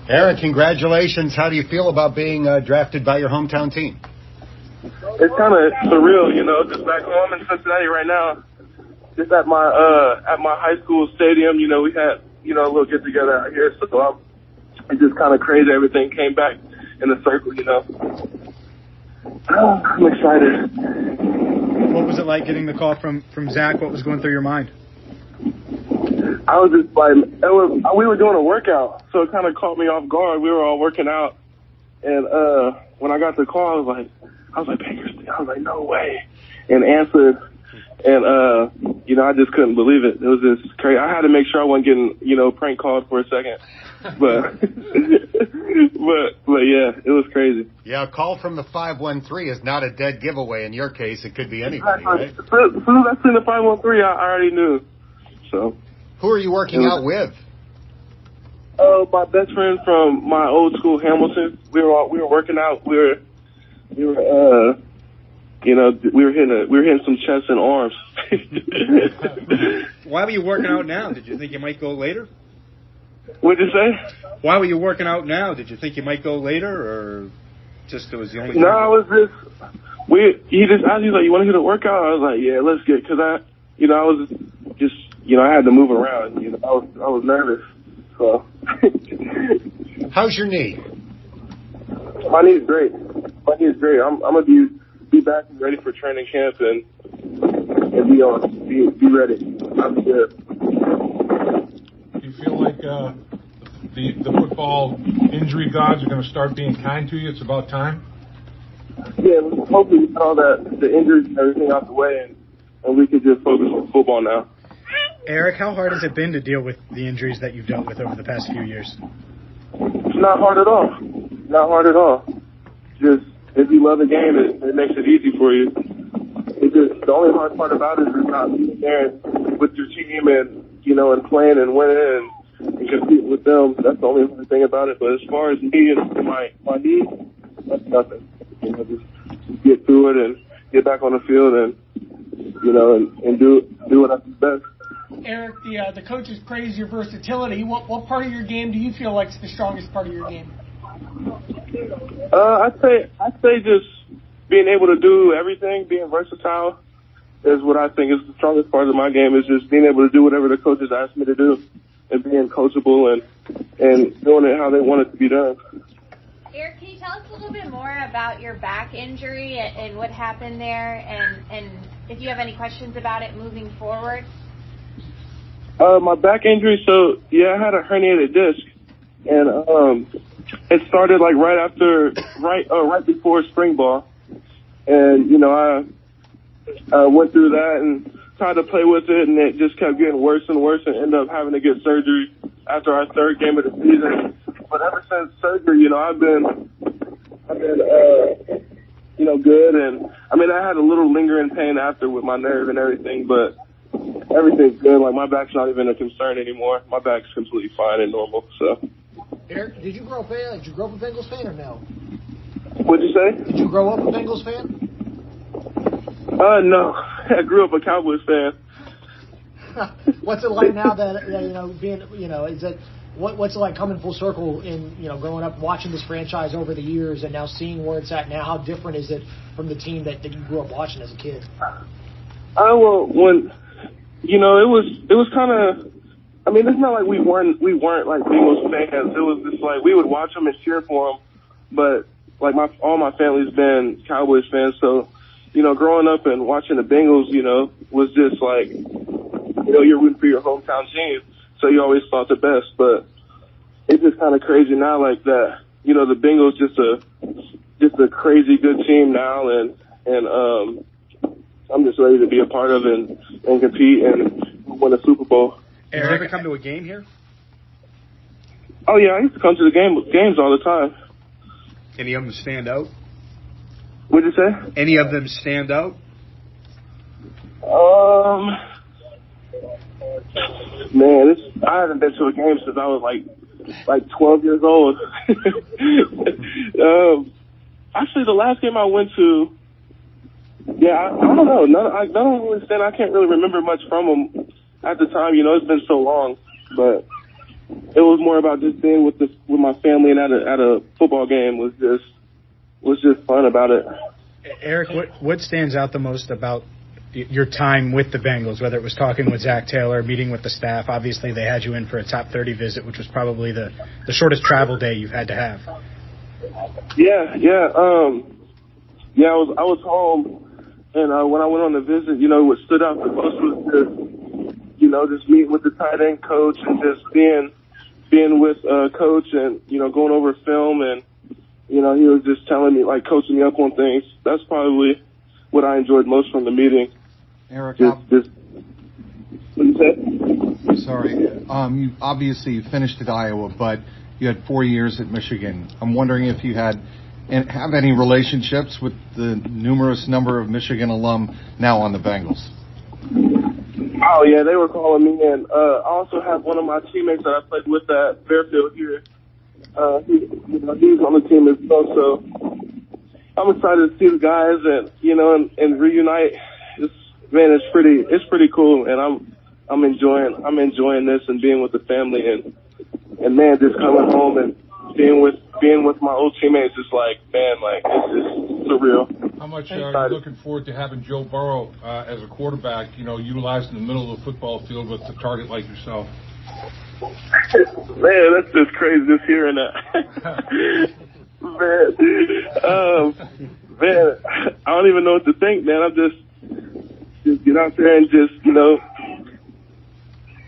Erick, congratulations. How do you feel about being drafted by your hometown team? It's kind of surreal, just back home in Cincinnati right now. Just at my high school stadium, we had, a little get together out here. So it's just kind of crazy. Everything came back in a circle, I'm excited. What was it like getting the call from Zach? What was going through your mind? I was just like, we were doing a workout, so it kind of caught me off guard. We were all working out, and when I got the call, I was like, Bakersfield. I was like, no way, and answered, and I just couldn't believe it. It was just crazy. I had to make sure I wasn't getting, prank called for a second, but yeah, it was crazy. Yeah, a call from the 513 is not a dead giveaway. In your case, it could be anybody, right? As soon as I seen the 513, I already knew. So. Who are you working out with? My best friend from my old school, Hamilton. We were working out. We were hitting some chests and arms. Why were you working out now? Did you think you might go later? What'd you say? Why were you working out now? Did you think you might go later, or just it was the only? No, I was just. He just asked me, like, you want to hit a workout? I was like, yeah, let's get, because I was just, I had to move around. I was nervous. So. How's your knee? My knee's great. I'm gonna be back and ready for training camp and be ready. I'm good. Do you feel like the football injury gods are going to start being kind to you? It's about time. Yeah, hopefully we get all the injuries and everything out the way, and we can just focus on football now. Erick, how hard has it been to deal with the injuries that you've dealt with over the past few years? It's not hard at all. Just, if you love the game, it makes it easy for you. It's just, the only hard part about it is not being there with your team and, and playing and winning and competing with them. That's the only hard thing about it. But as far as me and my knee, that's nothing. Just get through it and get back on the field and, and do what I do best. Erick, the coaches praise your versatility. What part of your game do you feel like is the strongest part of your game? I'd say just being able to do everything, being versatile is what I think is the strongest part of my game, is just being able to do whatever the coaches ask me to do and being coachable and doing it how they want it to be done. Erick, can you tell us a little bit more about your back injury and what happened there, and if you have any questions about it moving forward? My back injury, so yeah, I had a herniated disc, and it started like right before spring ball, and I went through that and tried to play with it, and it just kept getting worse and worse, and ended up having to get surgery after our third game of the season. But ever since surgery, I've been good, and I mean, I had a little lingering pain after with my nerve and everything, but everything's good. Like, my back's not even a concern anymore. My back's completely fine and normal. So. Erick, did you grow up a Bengals fan or no? What'd you say? Did you grow up a Bengals fan? No. I grew up a Cowboys fan. What's it like now that being is it what's it like coming full circle in growing up watching this franchise over the years and now seeing where it's at now? How different is it from the team that you grew up watching as a kid? Well, when it was kind of. I mean, it's not like we weren't like Bengals fans. It was just like we would watch them and cheer for them, but like all my family's been Cowboys fans, so growing up and watching the Bengals, was just like you're rooting for your hometown team, so you always thought the best. But it's just kind of crazy now, like that. The Bengals just a crazy good team now, and I'm just ready to be a part of it and compete and win a Super Bowl. Erick, you ever come to a game here? Oh, yeah, I used to come to the games all the time. Any of them stand out? What'd you say? Any of them stand out? Man, I haven't been to a game since I was like 12 years old. Actually, the last game I went to, yeah, I don't know. None of them really stand. I can't really remember much from them at the time. It's been so long, but it was more about just being with my family and at a football game was just fun about it. Eric, what stands out the most about your time with the Bengals, whether it was talking with Zach Taylor, meeting with the staff? Obviously, they had you in for a top 30 visit, which was probably the shortest travel day you've had to have. Yeah. I was home, and when I went on the visit, what stood out the most was just meeting with the tight end coach and just being with coach and going over film, and he was just telling me, like, coaching me up on things. That's probably what I enjoyed most from the meeting. Eric, what you said? Sorry. You obviously finished at Iowa, but you had 4 years at Michigan. I'm wondering if you have any relationships with the numerous number of Michigan alum now on the Bengals. Oh, yeah, they were calling me in. I also have one of my teammates that I played with at Fairfield here. He's on the team as well, so I'm excited to see the guys and reunite. It's pretty cool, and I'm enjoying this and being with the family and man, just coming home and being with my old teammates is like, man, like, it's just surreal. How much are you looking forward to having Joe Burrow as a quarterback, utilized in the middle of the football field with a target like yourself? Man, that's just crazy just hearing that. Man, I don't even know what to think, man. I'm just get out there and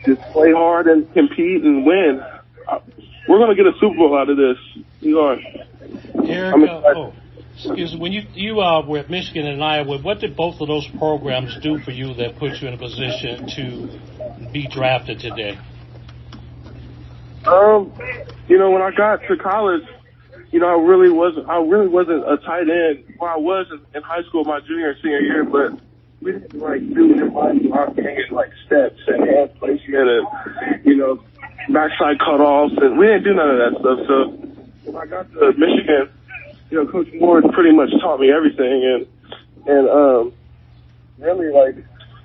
just play hard and compete and win. We're going to get a Super Bowl out of this. You are. Eric, when you were at Michigan and Iowa, what did both of those programs do for you that put you in a position to be drafted today? When I got to college, I really wasn't a tight end. Well, I was in high school my junior and senior year, but we didn't do inline blocking and steps and hand placement and backside cutoffs, and we didn't do none of that stuff. So when I got to Michigan, Coach Moore pretty much taught me everything, and really, if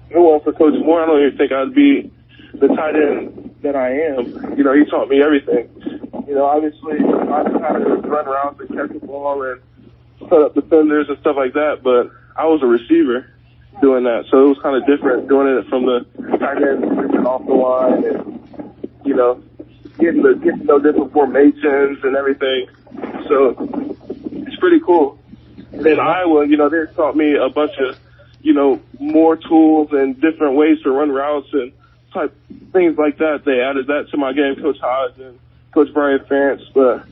it wasn't for Coach Moore, I don't even think I'd be the tight end that I am. He taught me everything. Obviously, I just had to run routes and catch the ball and set up defenders and stuff like that, but I was a receiver doing that, so it was kind of different doing it from the tight end position off the line and, getting to know different formations and everything. So it's pretty cool. And then Iowa, they taught me a bunch of, more tools and different ways to run routes and type things like that. They added that to my game, Coach Hodge and Coach Brian Ferentz, but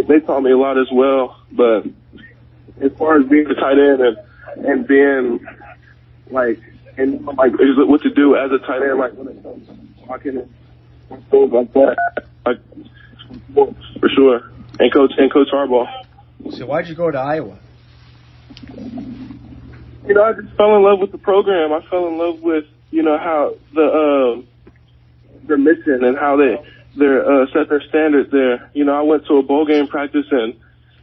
they taught me a lot as well. But as far as being a tight end and being what to do as a tight end, when it comes to blocking and things like that, for sure. And Coach Harbaugh. So why'd you go to Iowa? I just fell in love with the program. I fell in love with how their mission and how they set their standards there. I went to a bowl game practice, and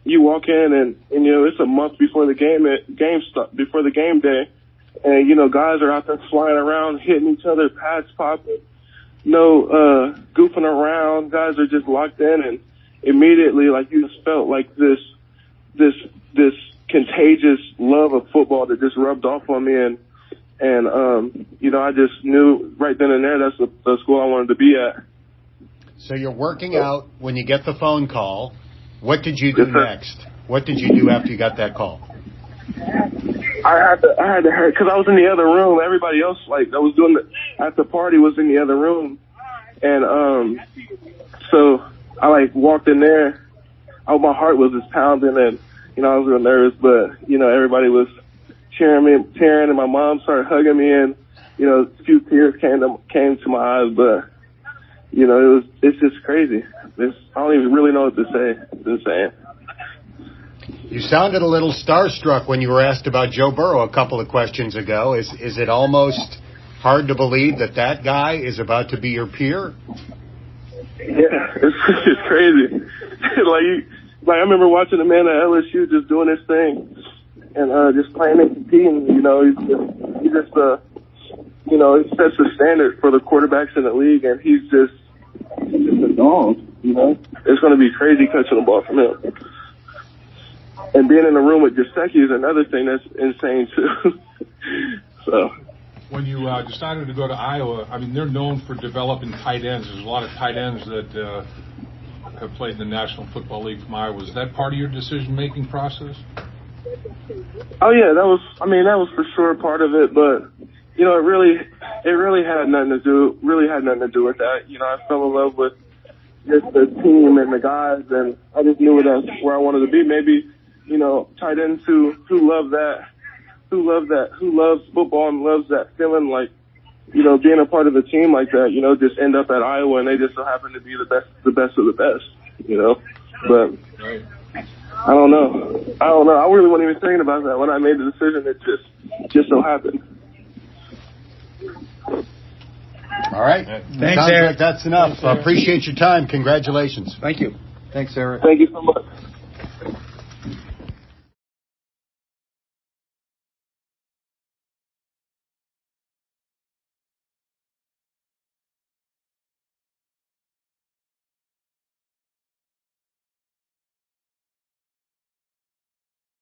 you walk in and it's a month before the game day, and guys are out there flying around, hitting each other, pads popping, goofing around. Guys are just locked in, and immediately you just felt like this contagious love of football that just rubbed off on me, and I just knew right then and there that's the school I wanted to be at. So you're working out when you get the phone call. What did you do next? What did you do after you got that call? I had to hurry because I was in the other room. Everybody else that was doing at the party was in the other room, and so I walked in there. My heart was just pounding, and I was real nervous, but everybody was cheering, and my mom started hugging me, and a few tears came to my eyes, but it's just crazy. I don't even really know what to say. It's insane. You sounded a little starstruck when you were asked about Joe Burrow a couple of questions ago. Is it almost hard to believe that guy is about to be your peer? Yeah, it's crazy. I remember watching a man at LSU just doing his thing and just playing and competing. He sets the standard for the quarterbacks in the league, and he's just dog. You know, it's going to be crazy catching the ball from him. And being in the room with Gesicki is another thing that's insane too. So. When you decided to go to Iowa, I mean, they're known for developing tight ends. There's a lot of tight ends that have played in the National Football League from Iowa. Was that part of your decision-making process? Oh yeah, that was for sure part of it. But you know, it really had nothing to do with that. You know, I fell in love with just the team and the guys, and I just knew that's where I wanted to be. Maybe, you know, tight ends who loves football and loves that feeling, like, you know, being a part of a team like that, you know, just end up at Iowa and they just so happen to be the best of the best, you know. But I don't know. I really wasn't even thinking about that when I made the decision. It just so happened. All right. Thanks, Sounds Eric. like that's enough. I appreciate your time. Congratulations. Thank you. Thanks, Eric. Thank you so much.